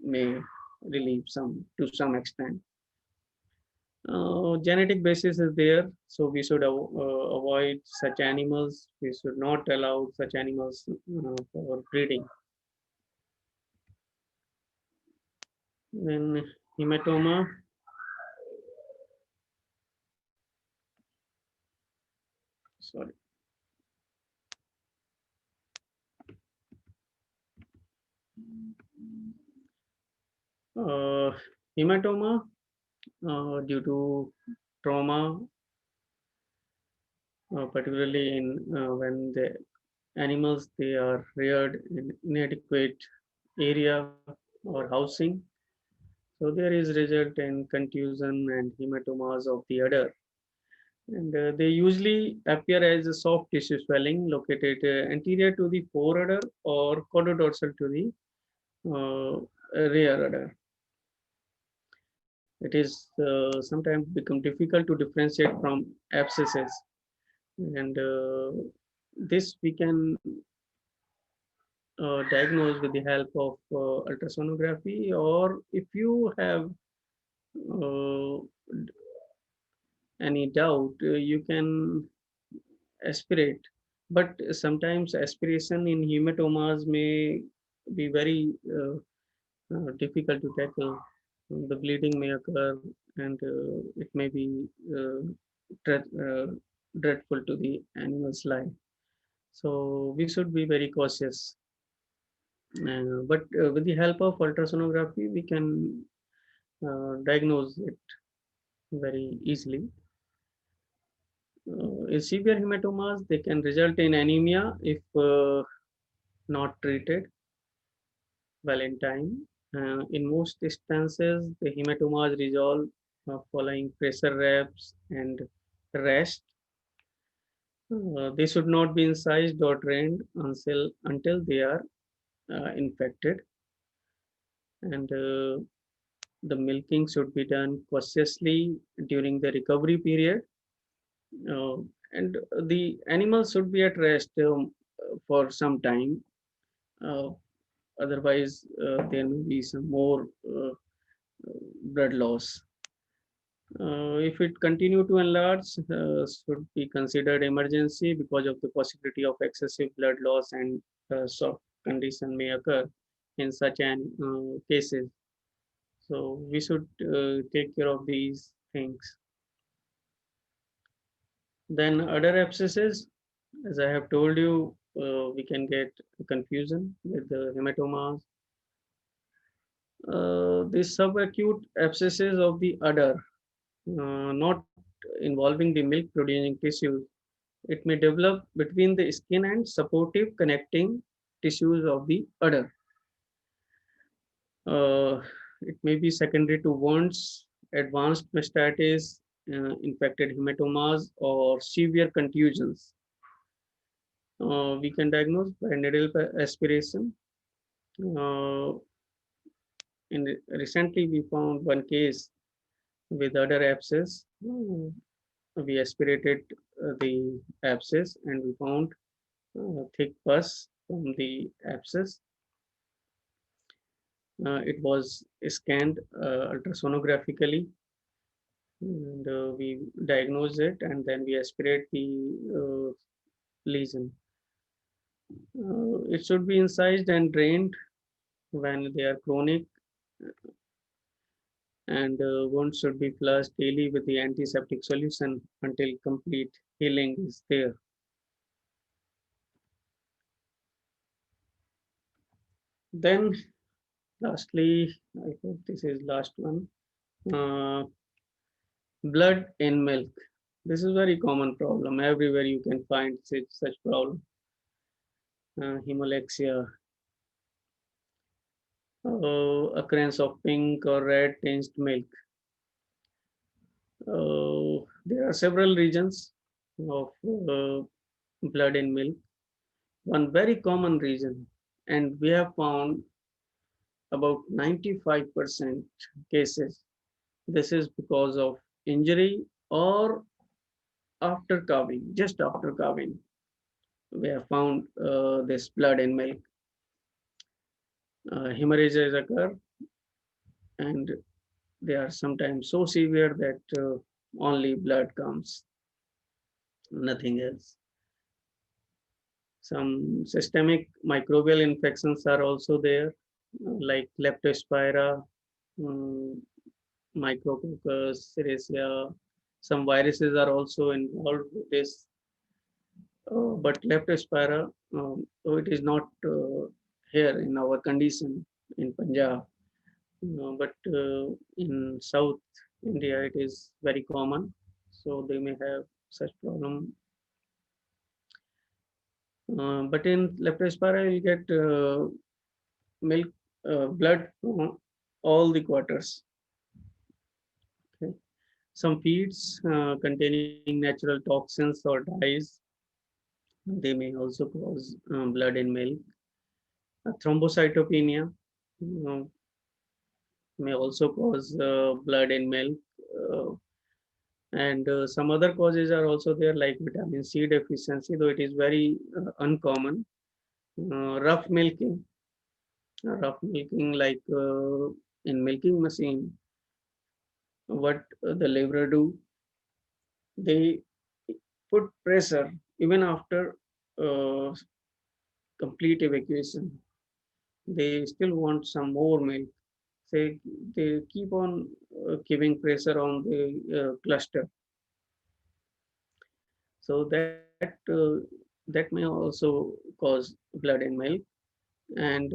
may relieve to some extent. Genetic basis is there, so we should avoid such animals. We should not allow such animals for breeding. Then hematoma. Sorry. Uh, Hematoma due to trauma, particularly in when the animals they are reared in inadequate area or housing. So there is result in contusion and hematomas of the udder. And they usually appear as a soft tissue swelling located anterior to the foreudder or caudodorsal to the rear udder. It is sometimes become difficult to differentiate from abscesses. And this we can diagnose with the help of ultrasonography, or if you have uh, any doubt, you can aspirate. But sometimes aspiration in hematomas may be very difficult to tackle. The bleeding may occur and it may be dread, dreadful to the animal's life. So we should be very cautious. But with the help of ultrasonography, we can diagnose it very easily. In severe hematomas, they can result in anemia if not treated well in time. In most instances, the hematomas resolve following pressure wraps and rest. They should not be incised or drained until they are infected, and the milking should be done cautiously during the recovery period, uh, and the animals should be at rest for some time. Uh, Otherwise, there may be some more blood loss. If it continue to enlarge, should be considered emergency because of the possibility of excessive blood loss, and shock condition may occur in such an cases. So we should take care of these things. Then other abscesses, as I have told you, we can get confusion with the hematomas. The subacute abscesses of the udder, not involving the milk producing tissues. It may develop between the skin and supportive connecting tissues of the udder. Uh, it may be secondary to wounds, advanced mastitis, infected hematomas, or severe contusions. We can diagnose by needle aspiration. Uh, Recently, we found one case with udder abscess. We aspirated the abscess and we found thick pus from the abscess. It was scanned ultrasonographically, and we diagnose it, and then we aspirate the lesion. It should be incised and drained when they are chronic, and wounds should be flushed daily with the antiseptic solution until complete healing is there. Then, lastly, I hope this is last one. Uh, Blood in milk. This is very common problem. Everywhere you can find such problem. Hemolexia, occurrence of pink or red tinged milk. There are several regions of blood in milk. One very common reason, and we have found about 95% cases. This is because of injury or after calving, just after calving. We have found this blood in milk. Hemorrhages occur, and they are sometimes so severe that only blood comes, nothing else. Some systemic microbial infections are also there, like Leptospira, um, Micrococcus, Serratia. Some viruses are also involved with this, but Leptospira, though it is not here in our condition in Punjab, but in South India it is very common, so they may have such problem. But in Leptospira, you get milk, blood from all the quarters. Okay. Some feeds containing natural toxins or dyes, they may also cause blood in milk. Thrombocytopenia uh, may also cause blood in milk. Uh, and some other causes are also there, like vitamin C deficiency, though it is very uncommon. Rough milking, like in milking machine, what the laborer do, they put pressure even after uh, complete evacuation. They still want some more milk. They keep on giving pressure on the cluster. So that may also cause blood in milk, and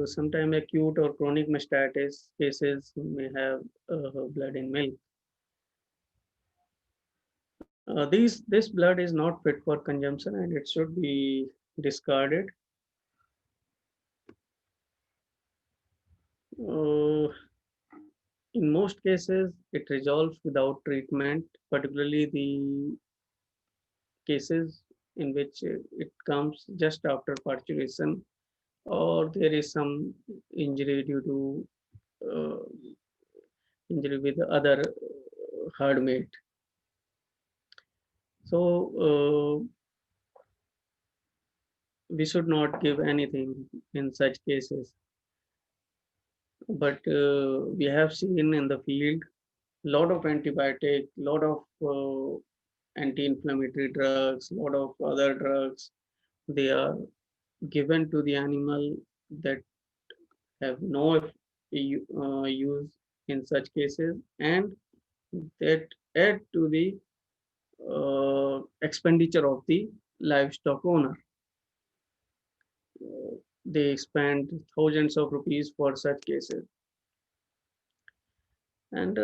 sometimes acute or chronic mastitis cases may have blood in milk. This blood is not fit for consumption and it should be discarded. Uh, in most cases, it resolves without treatment, particularly the cases in which it comes just after parturition, or there is some injury due to uh, injury with the other herd mate. So we should not give anything in such cases. But we have seen in the field lot of antibiotic, lot of anti-inflammatory drugs, lot of other drugs. They are given to the animal that have no use in such cases, and that add to the expenditure of the livestock owner. They spend thousands of rupees for such cases. And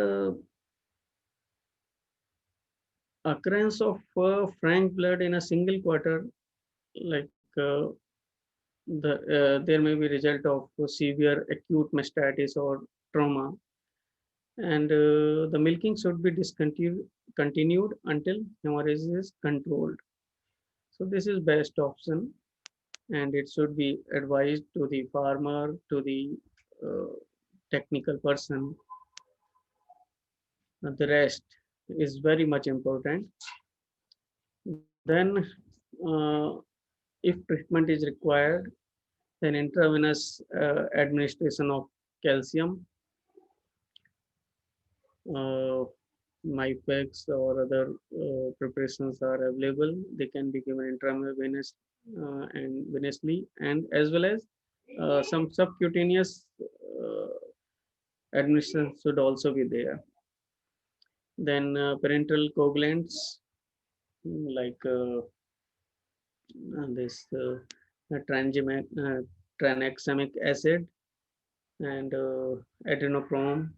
occurrence of frank blood in a single quarter, like there may be result of severe acute mastitis or trauma, and the milking should be discontinued continued until hemorrhage is controlled. So this is best option, and it should be advised to the farmer, to the uh, technical person. The rest is very much important. Then, if treatment is required, then intravenous administration of calcium, uh, MyPEX or other preparations are available. They can be given intravenous and venously, and as well as some subcutaneous administration should also be there. Then parenteral coagulants like this tranexamic acid and adrenochrome,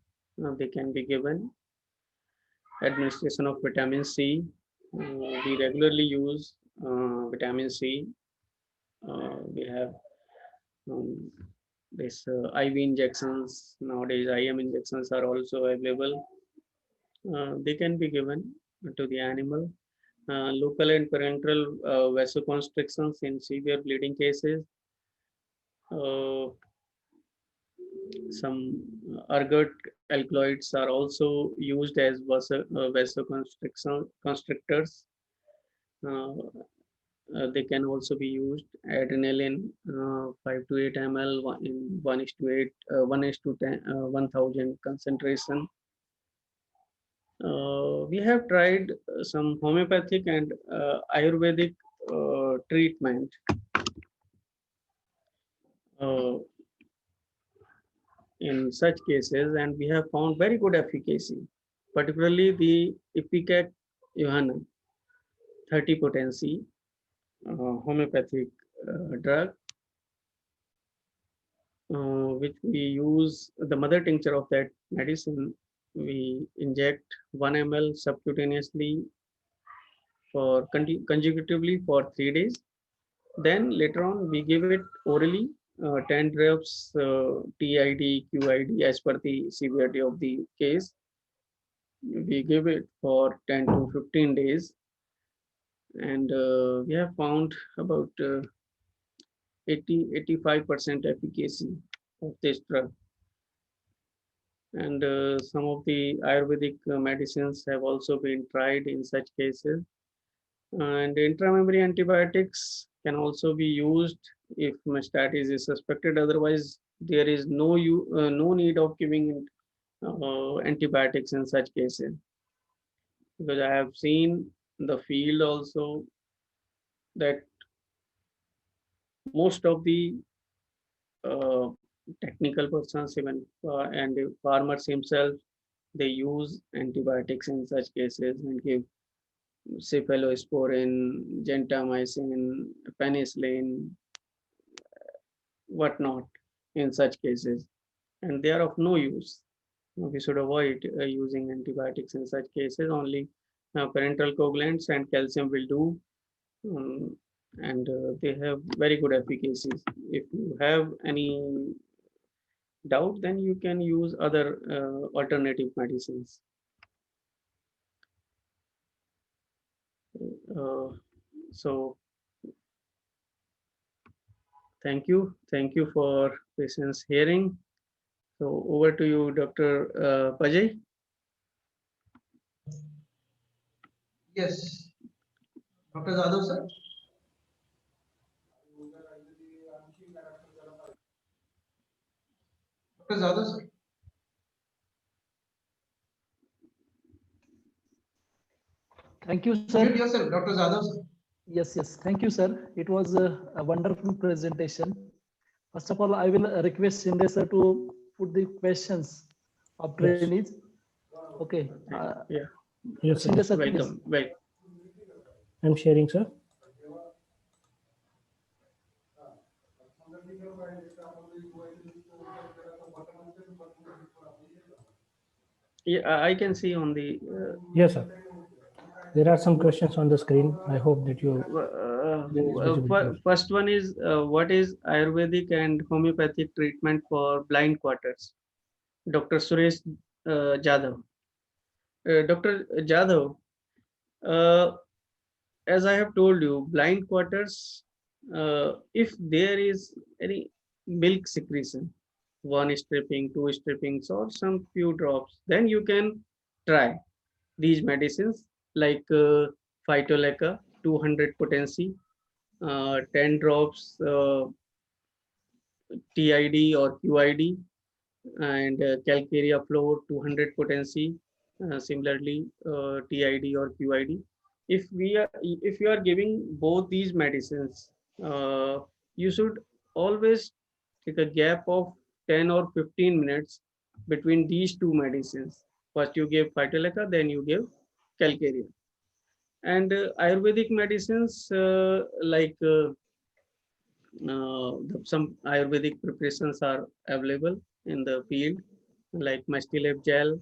they can be given. Administration of vitamin C. We regularly use vitamin C. We have um, this IV injections. Nowadays, IM injections are also available. They can be given to the animal. Local and parenteral vasoconstrictions in severe bleeding cases. Some ergot alkaloids are also used as vasoconstrictors. Uh, they can also be used. Adrenaline, 5 to 8 ml in 1 is to 8, 1 is to 10, 1000 concentration. We have tried some homeopathic and Ayurvedic treatment. Uh, in such cases, and we have found very good efficacy, particularly the Ipecac Johanna 30 potency homeopathic drug, which we use the mother tincture of that medicine. We inject 1 ml subcutaneously for consecutively for 3 days. Then later on, we give it orally 10 drops TID, QID as per the severity of the case. We give it for 10 to 15 days, and we have found about 85% efficacy of this drug. And some of the Ayurvedic medicines have also been tried in such cases. And intramammary antibiotics can also be used if mastitis is suspected. Otherwise, there is no need of giving antibiotics in such cases. Because I have seen in the field also that most of the uh, technical persons, even and the farmers himself, they use antibiotics in such cases and give cephalosporin, gentamicin, penicillin, whatnot in such cases, and they are of no use. We should avoid using antibiotics in such cases. Only parenteral coagulants and calcium will do, um, and they have very good efficacies. If you have any doubt, then you can use other alternative medicines. Uh, so thank you for patience hearing. So over to you, Dr. Pajay. Yes, Dr. Jadhav sir. Dr. Jadhav sir. Thank you, Mute sir. yourself, Dr. Jadhav sir. Yes, yes. Thank you, sir. It was a wonderful presentation. First of all, I will request Shinde sir to put the questions of Yes. trainees. Okay. Yeah, Yes, sir. Shinde sir, please. welcome. Well, I'm sharing, sir. yeah, I can see on the Yes, sir. There are some questions on the screen. I hope that you there is visibility. first one is what is Ayurvedic and homeopathic treatment for blind quarters? Dr. Suresh Jadhav. Dr. Jadhav, uh, as I have told you, blind quarters, if there is any milk secretion, one stripping, two strippings, or some few drops, then you can try these medicines like Phytoleca 200 potency, 10 drops TID or QID, and Calcarea floor 200 potency, similarly TID or QID. If you are giving both these medicines, you should always take a gap of 10 or 15 minutes between these two medicines. First you give Phytoleca, then you give Calcarea. And Ayurvedic medicines some Ayurvedic preparations are available in the field, like Mastilab gel,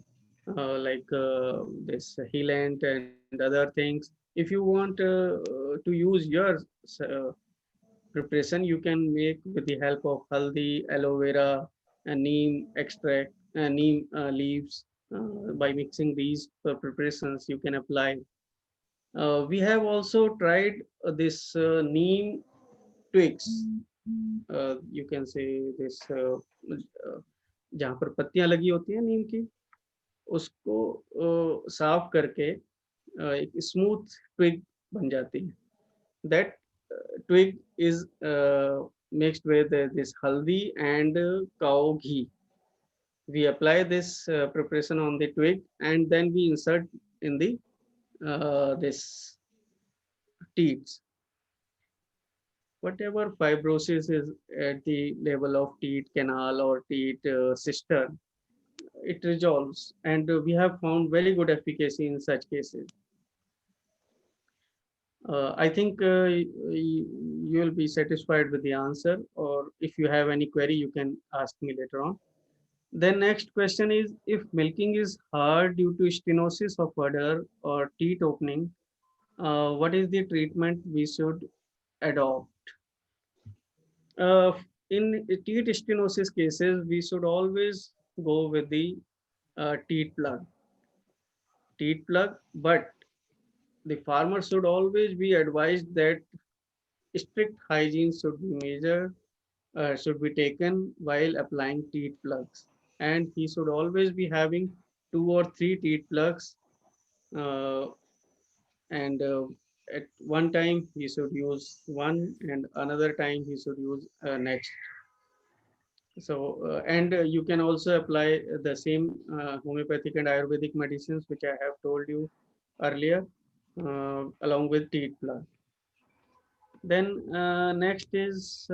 this Healant and other things. If you want to use your uh, preparation, you can make with the help of haldi, aloe vera, and neem extract, neem leaves. By mixing these preparations, you can apply. We have also tried this neem twigs. You can say this जहाँ पर पत्तियां लगी होती हैं नीम की, उसको साफ करके एक स्मूथ ट्विग बन जाती है. That twig is mixed with this haldi and cow ghee. We apply this preparation on the twig and then we insert in the this teats. Whatever fibrosis is at the level of teat canal or teat cistern, it resolves, and we have found very good efficacy in such cases. I think you will be satisfied with the answer, or if you have any query, you can ask me later on. Then next question is, if milking is hard due to stenosis of udder or teat opening, what is the treatment we should adopt? Uh, in teat stenosis cases, we should always go with the teat plug. Teat plug, but the farmer should always be advised that strict hygiene should be measured, should be taken while applying teat plugs, and he should always be having 2 or 3 teat plugs, uh, and at one time he should use one, and another time he should use next. So and you can also apply the same homeopathic and Ayurvedic medicines which I have told you earlier, along with teat plug. Then next is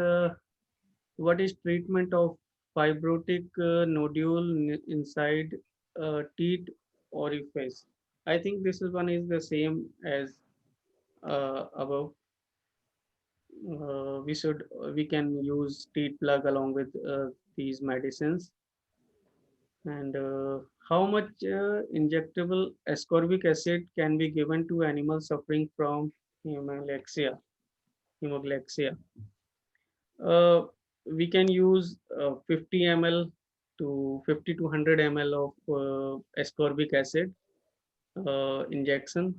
what is treatment of fibrotic nodule inside teat orifice? I think this is one is the same as above. We can use teat plug along with these medicines. And how much injectable ascorbic acid can be given to animals suffering from hemoglyxia? Hemoglyxia. Uh, we can use 50 ml to 50 to 100 ml of ascorbic acid injection.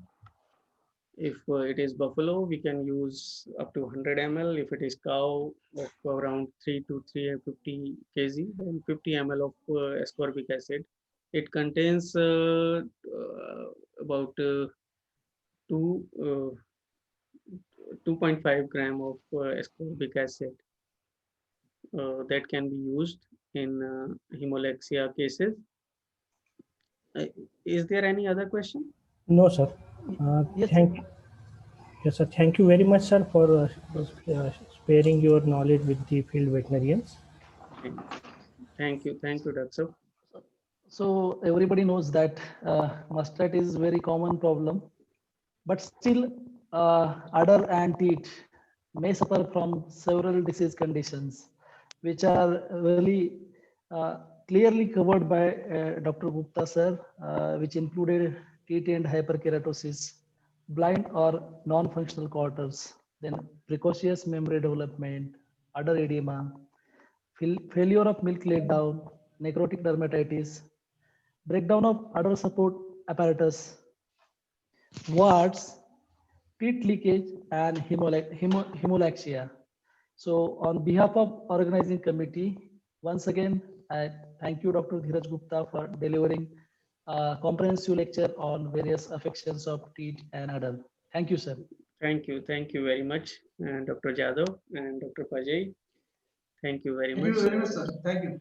If it is buffalo, we can use up to 100 ml. If it is cow, of around 3 to 350 kg, then 50 ml of ascorbic acid. It contains about 2.5 gram of ascorbic acid that can be used in hemolexia cases. Is there any other question? No, sir. Yes. Yes, sir. Thank you very much, sir, for sparing your knowledge with the field veterinarians. Thank you, Dr. Sir. So everybody knows that mastitis is very common problem, but still udder and teat may suffer from several disease conditions, which are really clearly covered by Dr. Gupta sir, which included teat and hyperkeratosis, blind or non-functional quarters, then precocious memory development, udder edema, failure of milk letdown, necrotic dermatitis, breakdown of udder support apparatus, warts, teeth leakage, and hemolaxia. So on behalf of organizing committee, once again, I thank you, Dr. Dheeraj Gupta, for delivering a comprehensive lecture on various affections of teeth and udder. Thank you, sir. Thank you very much, Dr. Jadhav and Dr. Pajay. Thank you very Thank much. you very much, sir. Thank you.